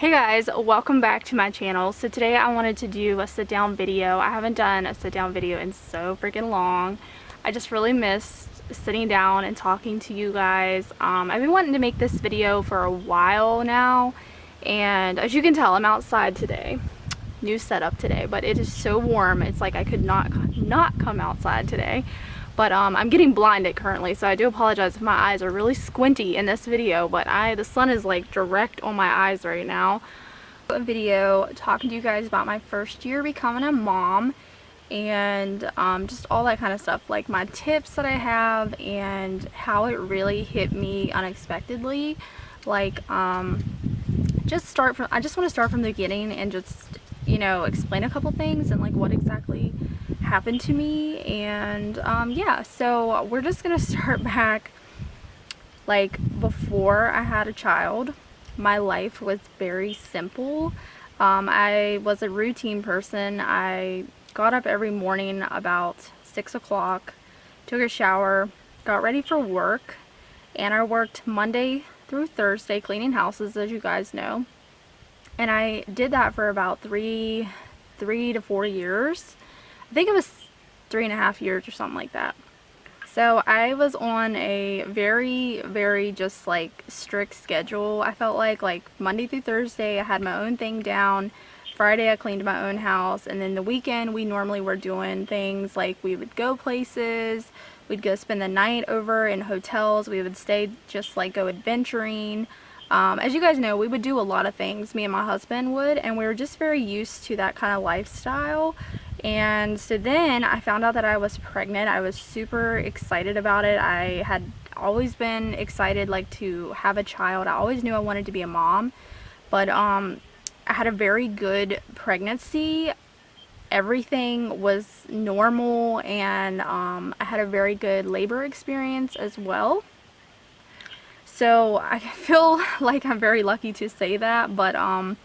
Hey guys, welcome back to my channel. So today I wanted to do a sit down video. I haven't done a sit down video in so freaking long. I just really missed sitting down and talking to you guys. I've been wanting to make this video for a while now, and as you can tell, I'm outside today. New setup today, but it is so warm. It's like I could not come outside today. But I'm getting blinded currently, so I do apologize if my eyes are really squinty in this video, but the sun is like direct on my eyes right now. A video talking to you guys about my first year becoming a mom and just all that kind of stuff, like my tips that I have and how it really hit me unexpectedly. Like I just want to start from the beginning and just, you know, explain a couple things and like what exactly happened to me. And yeah, so we're just gonna start back like before I had a child. My life was very simple. I was a routine person. I got up every morning about 6 o'clock, took a shower, got ready for work, and I worked Monday through Thursday cleaning houses, as you guys know. And I did that for about three to 4 years. I think it was 3.5 years or something like that. So I was on a very just like strict schedule. I felt like Monday through Thursday I had my own thing down. Friday I cleaned my own house, and then the weekend we normally were doing things like we would go places, we'd go spend the night over in hotels, we would stay, just like go adventuring. As you guys know, we would do a lot of things, me and my husband would, and we were just very used to that kind of lifestyle. And so then I found out that I was pregnant. I was super excited about it. I had always been excited like to have a child. I always knew I wanted to be a mom, but I had a very good pregnancy. Everything was normal, and I had a very good labor experience as well. So I feel like I'm very lucky to say that, but I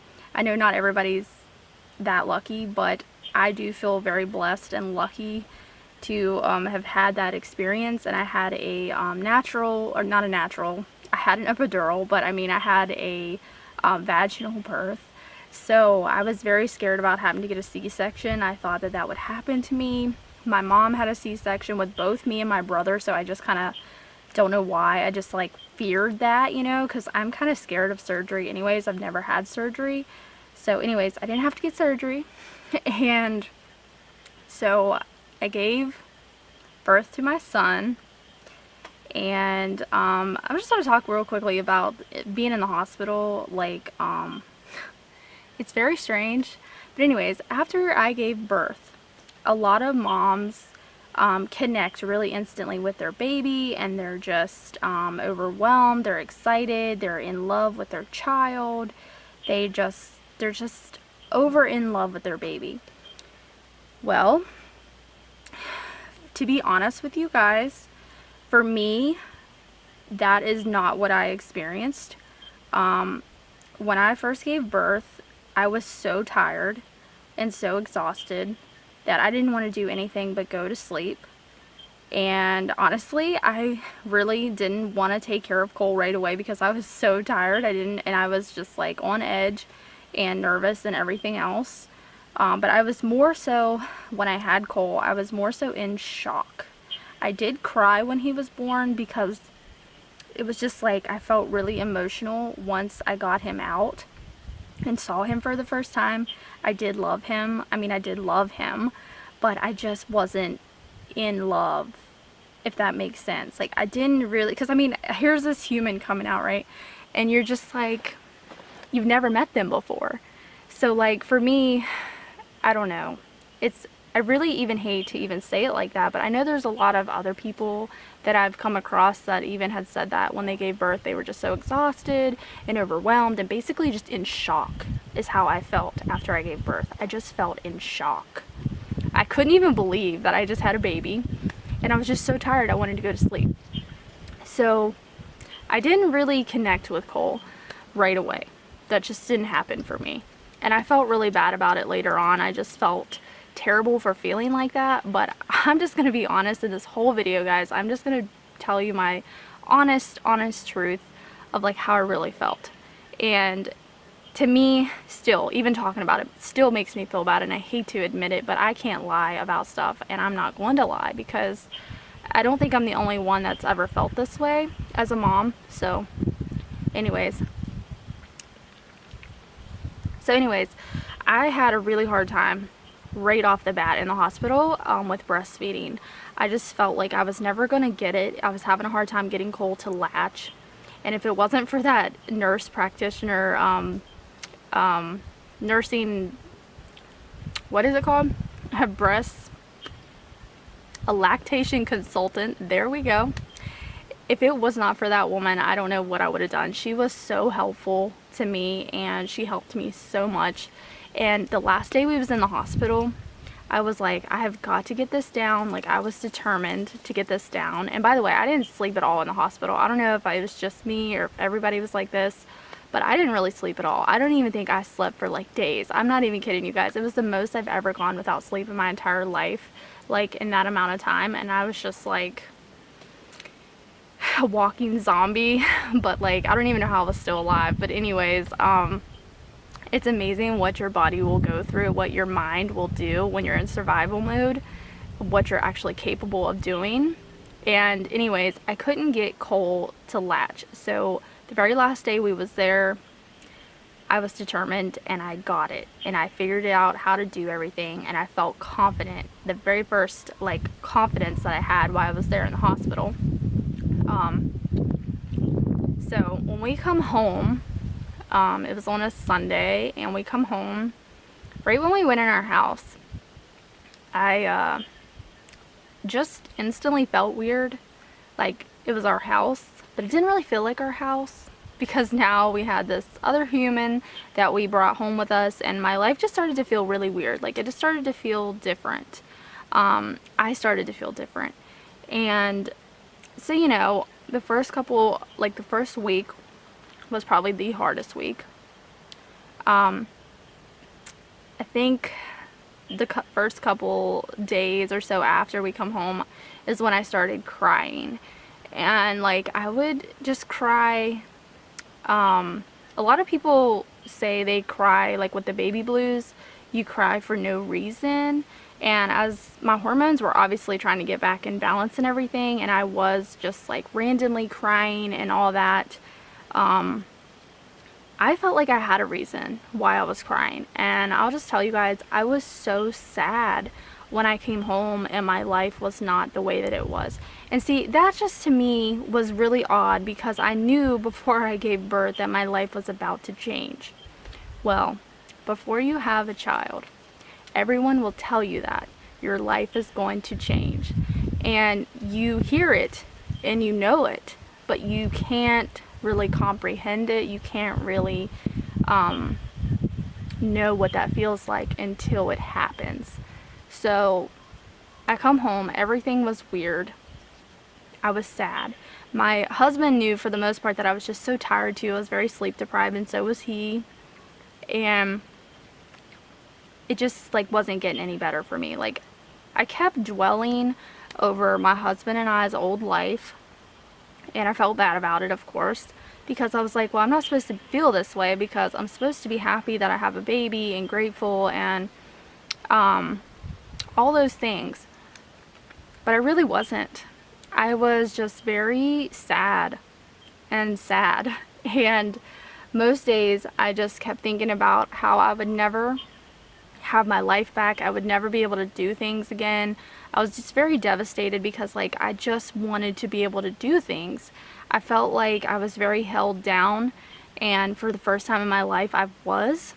know not everybody's that lucky, but I do feel very blessed and lucky to have had that experience. And I had a natural, or not a natural, I had an epidural, but I mean I had a vaginal birth. So I was very scared about having to get a C-section. I thought that that would happen to me. My mom had a C-section with both me and my brother, so I just kind of don't know why. I just like feared that, you know, because I'm kind of scared of surgery anyways. I've never had surgery. So anyways, I didn't have to get surgery. And so I gave birth to my son, and I'm just going to talk real quickly about being in the hospital. Like it's very strange, but anyways, after I gave birth, a lot of moms connect really instantly with their baby, and they're just overwhelmed, they're excited, they're in love with their child, they're just over in love with their baby. Well, to be honest with you guys, for me, that is not what I experienced. When I first gave birth, I was so tired and so exhausted that I didn't want to do anything but go to sleep. And honestly, I really didn't want to take care of Cole right away because I was so tired. And I was just like on edge and nervous and everything else. But I was more so, when I had Cole, I was more so in shock. I did cry when he was born because it was just like I felt really emotional once I got him out and saw him for the first time. I did love him. I mean, I did love him, but I just wasn't in love, if that makes sense. Like I didn't really, because I mean, here's this human coming out, right? And you're just like, you've never met them before. So like for me, I don't know, I really even hate to even say it like that, but I know there's a lot of other people that I've come across that even had said that when they gave birth, they were just so exhausted and overwhelmed and basically just in shock is how I felt after I gave birth. I just felt in shock. I couldn't even believe that I just had a baby, and I was just so tired I wanted to go to sleep. So I didn't really connect with Cole right away. That just didn't happen for me, and I felt really bad about it later on. I just felt terrible for feeling like that. But I'm just gonna be honest in this whole video, guys. I'm just gonna tell you my honest truth of like how I really felt. And to me, still, even talking about it, still makes me feel bad, and I hate to admit it, but I can't lie about stuff, and I'm not going to lie, because I don't think I'm the only one that's ever felt this way as a mom. So anyways, I had a really hard time right off the bat in the hospital with breastfeeding. I just felt like I was never going to get it. I was having a hard time getting Cole to latch, and if it wasn't for that nurse practitioner, nursing, what is it called? A lactation consultant, there we go. If it was not for that woman, I don't know what I would have done. She was so helpful to me, and she helped me so much. And the last day we was in the hospital, I was like, I have got to get this down. Like, I was determined to get this down. And by the way, I didn't sleep at all in the hospital. I don't know if it was just me or if everybody was like this, but I didn't really sleep at all. I don't even think I slept for like days. I'm not even kidding you guys. It was the most I've ever gone without sleep in my entire life, like in that amount of time. And I was just like a walking zombie, but like I don't even know how I was still alive. But anyways, it's amazing what your body will go through, what your mind will do when you're in survival mode, what you're actually capable of doing. And anyways, I couldn't get Cole to latch, so the very last day we was there, I was determined, and I got it, and I figured out how to do everything, and I felt confident. The very first like confidence that I had while I was there in the hospital. So when we come home, it was on a Sunday, and we come home right when we went in our house. I just instantly felt weird, like it was our house, but it didn't really feel like our house, because now we had this other human that we brought home with us, and my life just started to feel really weird. Like, it just started to feel different. I started to feel different. And so, you know, the first week was probably the hardest week. I think the first couple days or so after we come home is when I started crying. And like, I would just cry. A lot of people say they cry like with the baby blues. You cry for no reason. And as my hormones were obviously trying to get back in balance and everything, and I was just like randomly crying and all that, I felt like I had a reason why I was crying. And I'll just tell you guys, I was so sad when I came home and my life was not the way that it was. And see, that just to me was really odd, because I knew before I gave birth that my life was about to change. Well, before you have a child, everyone will tell you that your life is going to change. And you hear it and you know it, but you can't really comprehend it. You can't really know what that feels like until it happens. So I come home, everything was weird. I was sad. My husband knew for the most part that I was just so tired too. I was very sleep deprived, and so was he. And it just like wasn't getting any better for me. Like, I kept dwelling over my husband and I's old life, and I felt bad about it, of course, because I was like, well, I'm not supposed to feel this way, because I'm supposed to be happy that I have a baby and grateful and all those things. But I really wasn't. I was just very sad and sad. And most days I just kept thinking about how I would never have my life back. I would never be able to do things again. I was just very devastated, because like, I just wanted to be able to do things. I felt like I was very held down, and for the first time in my life I was,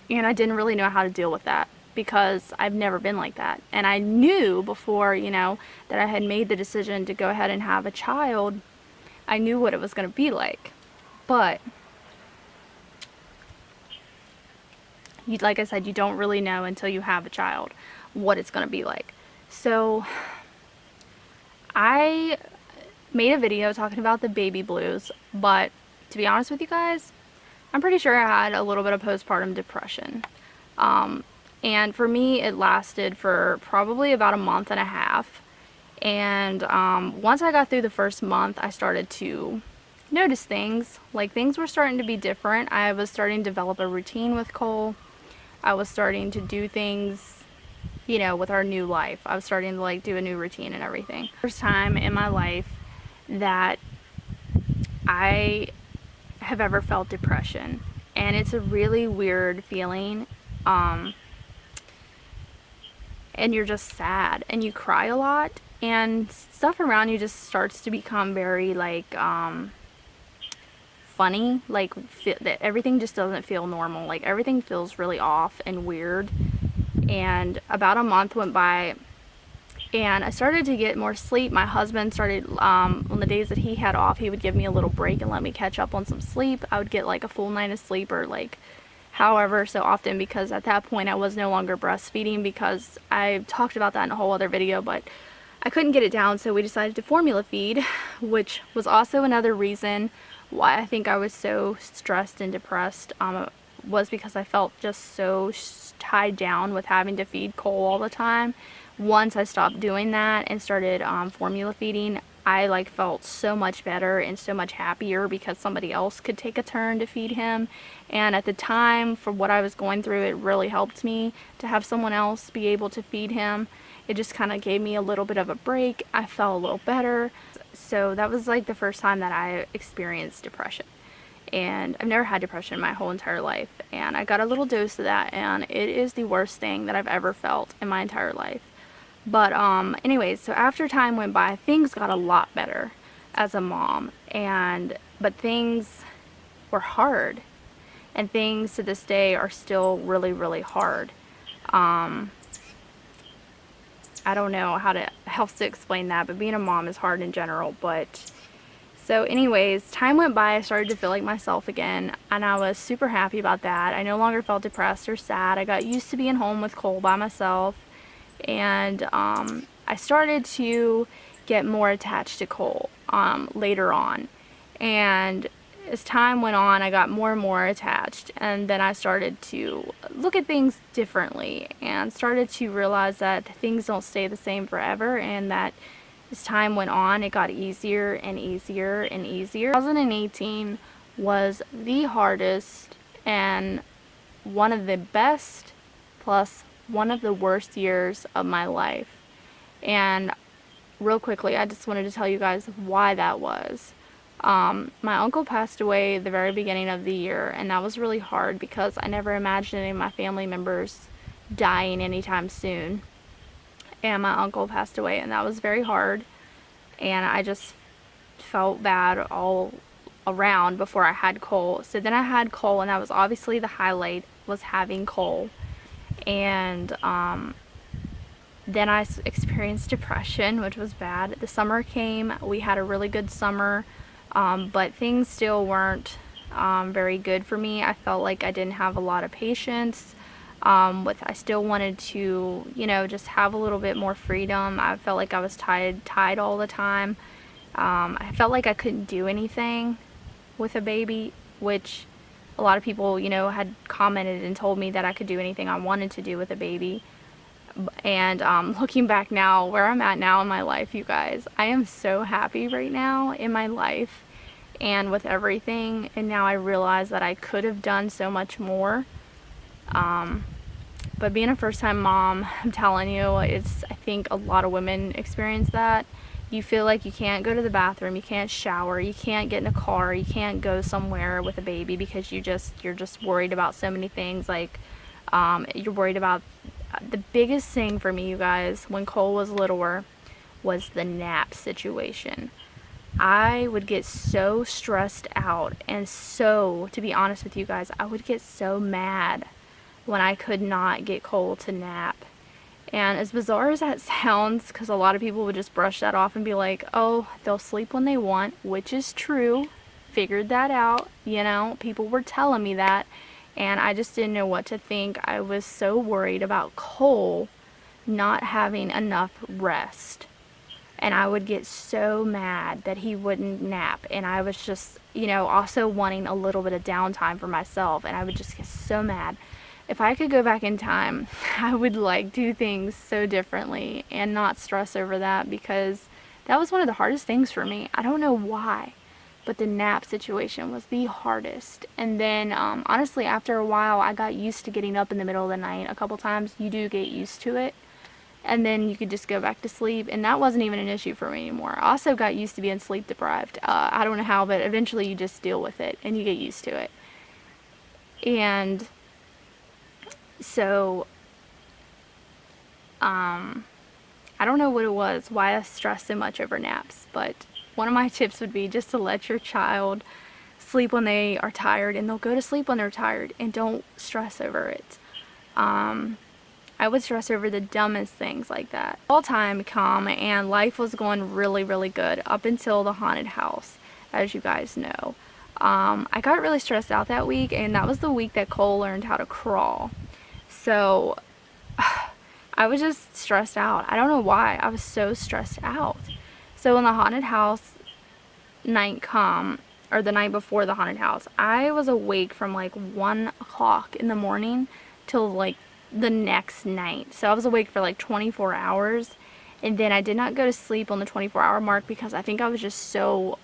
and I didn't really know how to deal with that, because I've never been like that. And I knew before, you know, that I had made the decision to go ahead and have a child, I knew what it was going to be like. But like I said, you don't really know until you have a child what it's going to be like. So I made a video talking about the baby blues, but to be honest with you guys, I'm pretty sure I had a little bit of postpartum depression. And for me, it lasted for probably about a month and a half. And once I got through the first month, I started to notice things. Like, things were starting to be different. I was starting to develop a routine with Cole. I was starting to do things, you know, with our new life. I was starting to like do a new routine and everything. First time in my life that I have ever felt depression, and it's a really weird feeling. And you're just sad and you cry a lot, and stuff around you just starts to become very like funny, like that everything just doesn't feel normal, like everything feels really off and weird. And about a month went by and I started to get more sleep. My husband started, on the days that he had off, he would give me a little break and let me catch up on some sleep. I would get like a full night of sleep, or like however so often, because at that point I was no longer breastfeeding, because I talked about that in a whole other video, but I couldn't get it down, so we decided to formula feed, which was also another reason why I think I was so stressed and depressed, was because I felt just so tied down with having to feed Cole all the time. Once I stopped doing that and started formula feeding, I like felt so much better and so much happier because somebody else could take a turn to feed him. And at the time, for what I was going through, it really helped me to have someone else be able to feed him. It just kind of gave me a little bit of a break. I felt a little better. So that was like the first time that I experienced depression. And I've never had depression my whole entire life. And I got a little dose of that, and it is the worst thing that I've ever felt in my entire life. But anyways, so after time went by, things got a lot better as a mom, but things were hard, and things to this day are still really, really hard. I don't know how else to explain that, but being a mom is hard in general. But so anyways, time went by, I started to feel like myself again, and I was super happy about that. I no longer felt depressed or sad. I got used to being home with Cole by myself. And I started to get more attached to Cole later on, and as time went on I got more and more attached, and then I started to look at things differently and started to realize that things don't stay the same forever, and that as time went on it got easier and easier and easier. 2018 was the hardest and one of the best, plus one of the worst years of my life. And real quickly, I just wanted to tell you guys why that was. My uncle passed away at the very beginning of the year, and that was really hard because I never imagined any of my family members dying anytime soon. And my uncle passed away, and that was very hard, and I just felt bad all around before I had Cole. So then I had Cole, and that was obviously the highlight, was having Cole. And then I experienced depression, which was bad. The summer came, we had a really good summer, but things still weren't very good for me. I felt like I didn't have a lot of patience. I still wanted to, you know, just have a little bit more freedom. I felt like I was tied all the time. I felt like I couldn't do anything with a baby, which a lot of people, you know, had commented and told me that I could do anything I wanted to do with a baby. And looking back now, where I'm at now in my life, you guys, I am so happy right now in my life and with everything. And now I realize that I could have done so much more. But being a first-time mom, I'm telling you, I think a lot of women experience that. You feel like you can't go to the bathroom, you can't shower, you can't get in a car, you can't go somewhere with a baby because you're just worried about so many things. Like you're worried about the biggest thing for me, you guys, when Cole was littler, was the nap situation. I would get so stressed out, and so, to be honest with you guys, I would get so mad when I could not get Cole to nap. And as bizarre as that sounds, because a lot of people would just brush that off and be like, oh, they'll sleep when they want, which is true. Figured that out, you know, people were telling me that, and I just didn't know what to think. I was so worried about Cole not having enough rest, and I would get so mad that he wouldn't nap, and I was just, you know, also wanting a little bit of downtime for myself, and I would just get so mad. If I could go back in time, I would like do things so differently and not stress over that, because that was one of the hardest things for me. I don't know why, but the nap situation was the hardest. And then honestly, after a while, I got used to getting up in the middle of the night a couple times. You do get used to it, and then you could just go back to sleep, and that wasn't even an issue for me anymore. I also got used to being sleep deprived. I don't know how, but eventually you just deal with it and you get used to it. And so I don't know what it was, why I stressed so much over naps, but one of my tips would be just to let your child sleep when they are tired, and they'll go to sleep when they're tired, and don't stress over it. I would stress over the dumbest things like that. All time come, and life was going really, really good up until the haunted house, as you guys know. I got really stressed out that week, and that was the week that Cole learned how to crawl. So I was just stressed out. I don't know why. I was so stressed out. So when the haunted house night come, or the night before the haunted house, I was awake from like 1 o'clock in the morning till like the next night. So I was awake for like 24 hours, and then I did not go to sleep on the 24-hour mark because I think I was just so,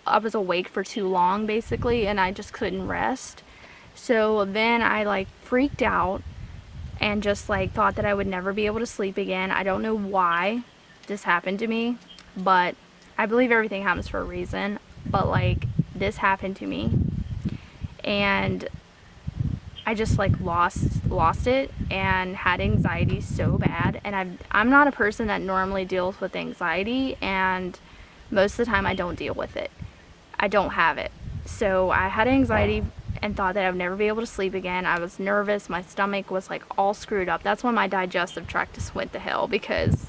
I was awake for too long basically, and I just couldn't rest. So then I like freaked out and just like thought that I would never be able to sleep again. I don't know why this happened to me, but I believe everything happens for a reason. But like, this happened to me, and I just like lost it and had anxiety so bad. And I'm not a person that normally deals with anxiety, and most of the time I don't deal with it. I don't have it. So I had anxiety and thought that I would never be able to sleep again. I was nervous. My stomach was like all screwed up. That's when my digestive tract just went to hell, because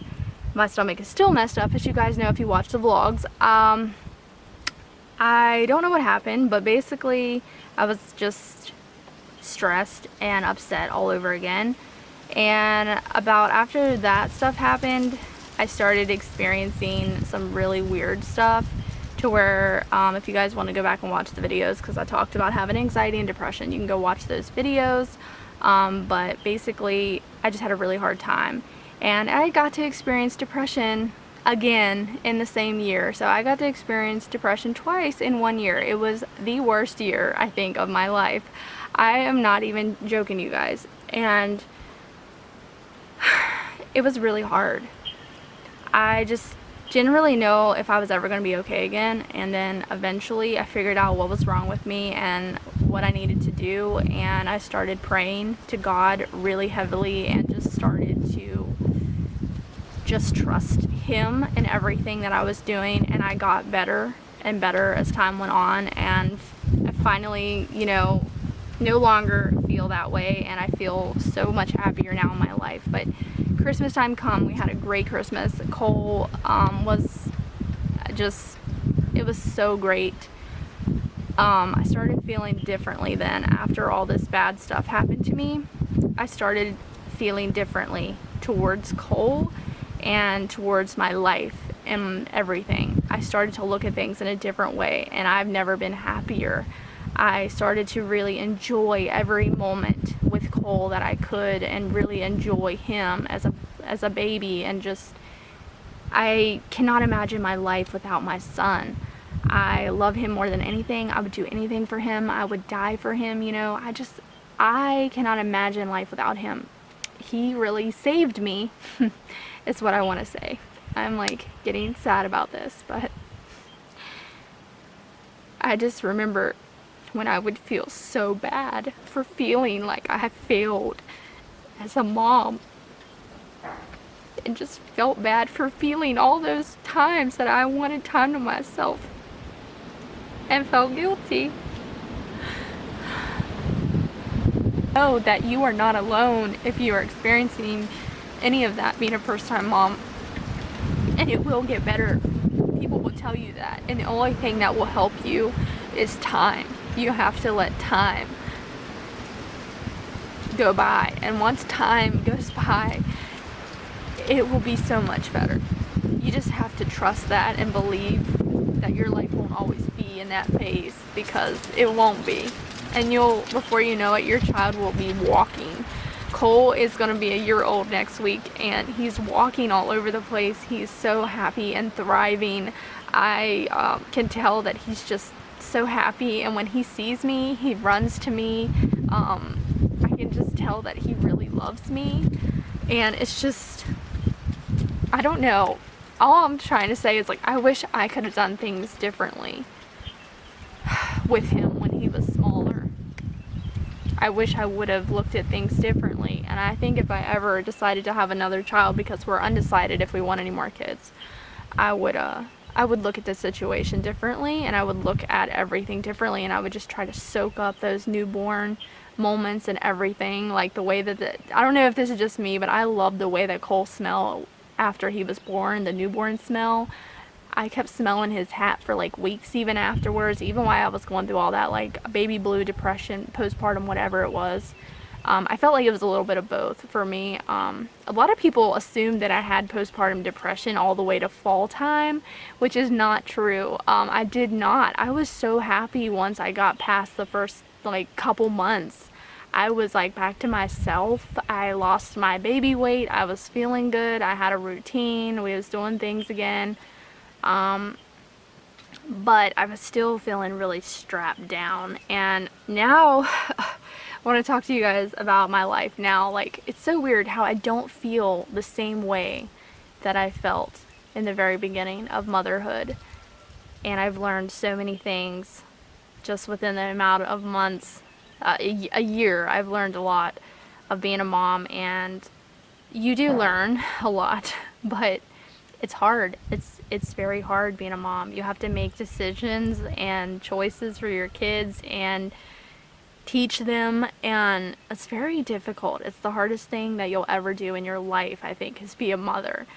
my stomach is still messed up, as you guys know if you watch the vlogs. I don't know what happened, but basically I was just stressed and upset all over again. And about after that stuff happened, I started experiencing some really weird stuff, to where if you guys want to go back and watch the videos, because I talked about having anxiety and depression, you can go watch those videos. But basically I just had a really hard time, and I got to experience depression again in the same year. So I got to experience depression twice in 1 year. It was the worst year, I think, of my life. I am not even joking, you guys. And it was really hard. I just didn't really know if I was ever going to be okay again. And then eventually I figured out what was wrong with me and what I needed to do, and I started praying to God really heavily, and just started to just trust Him in everything that I was doing. And I got better and better as time went on, and I finally, you know, no longer feel that way, and I feel so much happier now in my life. But Christmas time come, we had a great Christmas. Cole was just, it was so great. I started feeling differently then. After all this bad stuff happened to me, I started feeling differently towards Cole and towards my life and everything. I started to look at things in a different way, and I've never been happier. I started to really enjoy every moment with Cole that I could, and really enjoy him as a baby. And just, I cannot imagine my life without my son. I love him more than anything. I would do anything for him. I would die for him, you know. I cannot imagine life without him. He really saved me. It's what I want to say. I'm like getting sad about this, but I just remember when I would feel so bad for feeling like I had failed as a mom, and just felt bad for feeling all those times that I wanted time to myself and felt guilty. Know that you are not alone if you are experiencing any of that, being a first-time mom, and it will get better. People will tell you that, and the only thing that will help you is time. You have to let time go by, and once time goes by, it will be so much better. You just have to trust that and believe that your life won't always be in that phase, because it won't be. And before you know it, your child will be walking. Cole is going to be a year old next week, and he's walking all over the place. He's so happy and thriving. I can tell that he's just so happy, and when he sees me, he runs to me. I can just tell that he really loves me, and it's just, I don't know. All I'm trying to say is, like, I wish I could have done things differently with him when he was smaller. I wish I would have looked at things differently, and I think if I ever decided to have another child, because we're undecided if we want any more kids, I would look at the situation differently, and I would look at everything differently, and I would just try to soak up those newborn moments and everything, like the way that I don't know if this is just me, but I love the way that Cole smelled after he was born, the newborn smell. I kept smelling his hat for like weeks even afterwards, even while I was going through all that, like baby blue, depression, postpartum, whatever it was. I felt like it was a little bit of both for me. A lot of people assumed that I had postpartum depression all the way to fall time, which is not true. I did not. I was so happy once I got past the first like couple months. I was like back to myself. I lost my baby weight. I was feeling good. I had a routine. We was doing things again. But I was still feeling really strapped down. And now I want to talk to you guys about my life now. Like, it's so weird how I don't feel the same way that I felt in the very beginning of motherhood. And I've learned so many things just within the amount of months, a year. I've learned a lot of being a mom, and you do learn a lot, but it's hard. It's very hard being a mom. You have to make decisions and choices for your kids and teach them, and it's very difficult. It's the hardest thing that you'll ever do in your life, I think, is be a mother.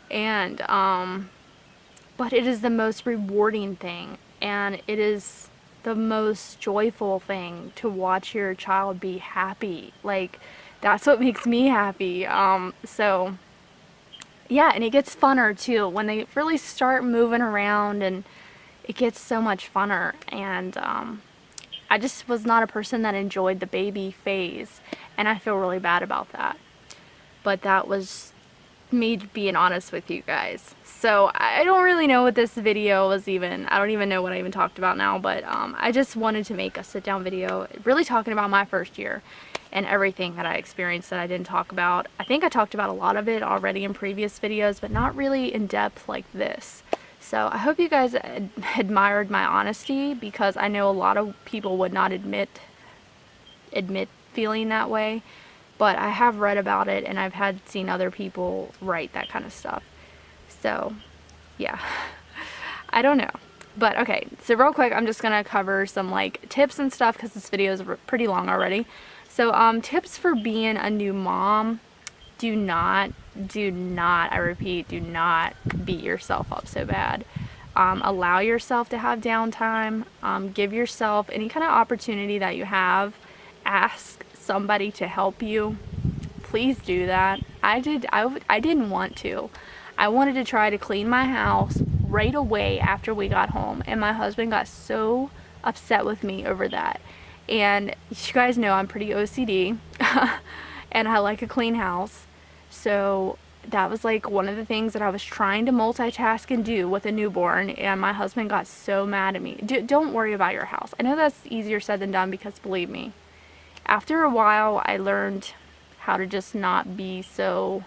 And but it is the most rewarding thing, and it is the most joyful thing to watch your child be happy. Like, that's what makes me happy. So yeah, and it gets funner too when they really start moving around, and it gets so much funner. And I just was not a person that enjoyed the baby phase, and I feel really bad about that. But that was me being honest with you guys. So I don't really know what this video was even. I don't even know what I even talked about now, but I just wanted to make a sit down video really talking about my first year and everything that I experienced that I didn't talk about. I think I talked about a lot of it already in previous videos, but not really in depth like this. So I hope you guys admired my honesty, because I know a lot of people would not admit feeling that way, but I have read about it, and I've seen other people write that kind of stuff. So yeah, I don't know. But okay, so real quick, I'm just gonna cover some like tips and stuff, because this video is pretty long already. So tips for being a new mom: do not, I repeat, do not beat yourself up so bad. Allow yourself to have downtime. Give yourself any kind of opportunity that you have. Ask somebody to help you. Please do that. I didn't want to. I wanted to try to clean my house right away after we got home, and my husband got so upset with me over that. And you guys know I'm pretty OCD and I like a clean house. So that was like one of the things that I was trying to multitask and do with a newborn, and my husband got so mad at me. Don't worry about your house. I know that's easier said than done, because believe me, after a while I learned how to just not be so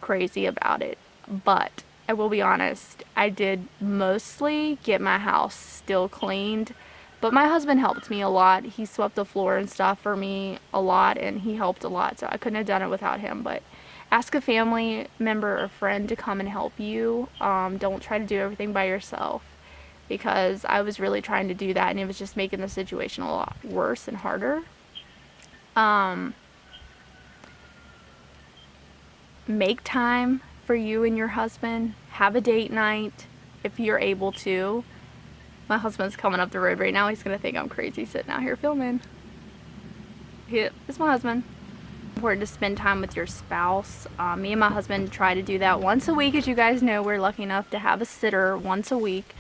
crazy about it. But I will be honest, I did mostly get my house still cleaned, but my husband helped me a lot. He swept the floor and stuff for me a lot, and he helped a lot, so I couldn't have done it without him. But ask a family member or friend to come and help you. Don't try to do everything by yourself, because I was really trying to do that, and it was just making the situation a lot worse and harder. Make time for you and your husband. Have a date night if you're able to. My husband's coming up the road right now. He's gonna think I'm crazy sitting out here filming. It's my husband. It's important to spend time with your spouse. Me and my husband try to do that once a week. As you guys know, we're lucky enough to have a sitter once a week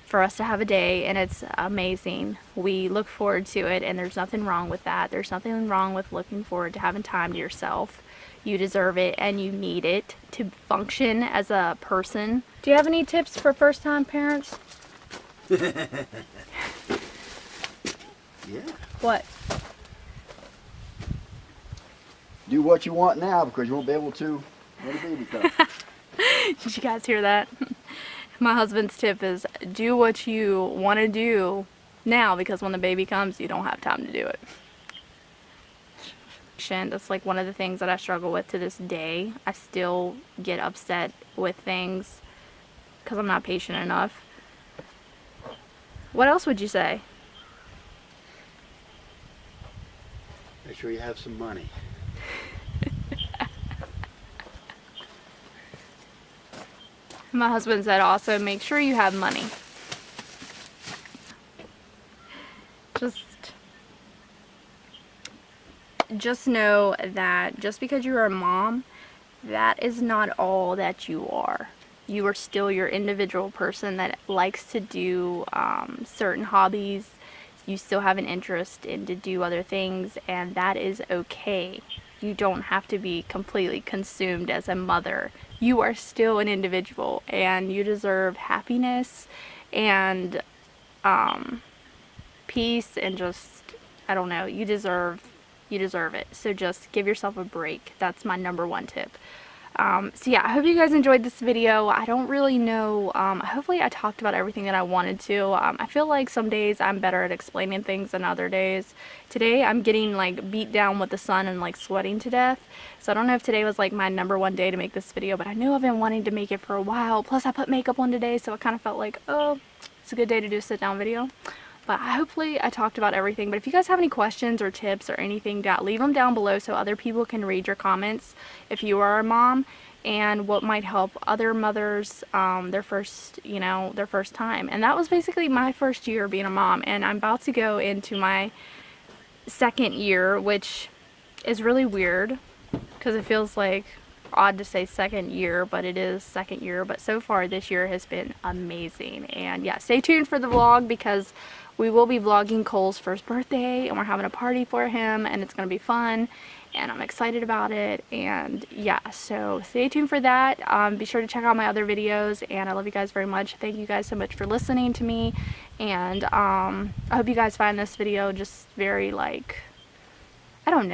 for us to have a day, and it's amazing. We look forward to it, and there's nothing wrong with that. There's nothing wrong with looking forward to having time to yourself. You deserve it, and you need it to function as a person. Do you have any tips for first-time parents? Yeah. What? Do what you want now, because you won't be able to when the baby comes. Did you guys hear that? My husband's tip is do what you want to do now, because when the baby comes, you don't have time to do it. That's like one of the things that I struggle with to this day. I still get upset with things because I'm not patient enough. What else would you say? Make sure you have some money. My husband said also make sure you have money. Just know that just because you're a mom, that is not all that you are. You are still your individual person that likes to do certain hobbies. You still have an interest in to do other things, and that is okay. You don't have to be completely consumed as a mother. You are still an individual, and you deserve happiness and peace, and just, I don't know, you deserve it. So just give yourself a break. That's my #1 tip. So yeah, I hope you guys enjoyed this video. I don't really know, hopefully I talked about everything that I wanted to. I feel like some days I'm better at explaining things than other days. Today I'm getting like beat down with the sun and like sweating to death. So I don't know if today was like my #1 day to make this video, but I knew I've been wanting to make it for a while. Plus I put makeup on today, so I kind of felt like, oh, it's a good day to do a sit down video. But hopefully I talked about everything. But if you guys have any questions or tips or anything, leave them down below so other people can read your comments if you are a mom, and what might help other mothers their first time. And that was basically my first year being a mom, and I'm about to go into my 2nd year, which is really weird because it feels like odd to say 2nd year, but it is 2nd year. But so far this year has been amazing. And yeah, stay tuned for the vlog, because we will be vlogging Cole's first birthday, and we're having a party for him, and it's gonna be fun, and I'm excited about it. And yeah, so stay tuned for that. Be sure to check out my other videos, and I love you guys very much. Thank you guys so much for listening to me, and I hope you guys find this video just very, like, I don't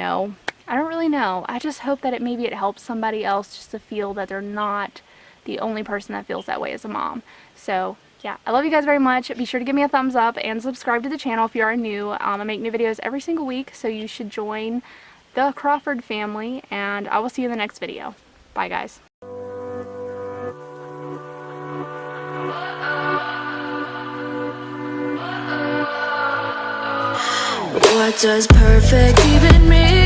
really know. I just hope that it helps somebody else just to feel that they're not the only person that feels that way as a mom. So yeah, I love you guys very much. Be sure to give me a thumbs up and subscribe to the channel if you are new. I make new videos every single week, so you should join the Crawford family, and I will see you in the next video. Bye guys. What does perfect even mean?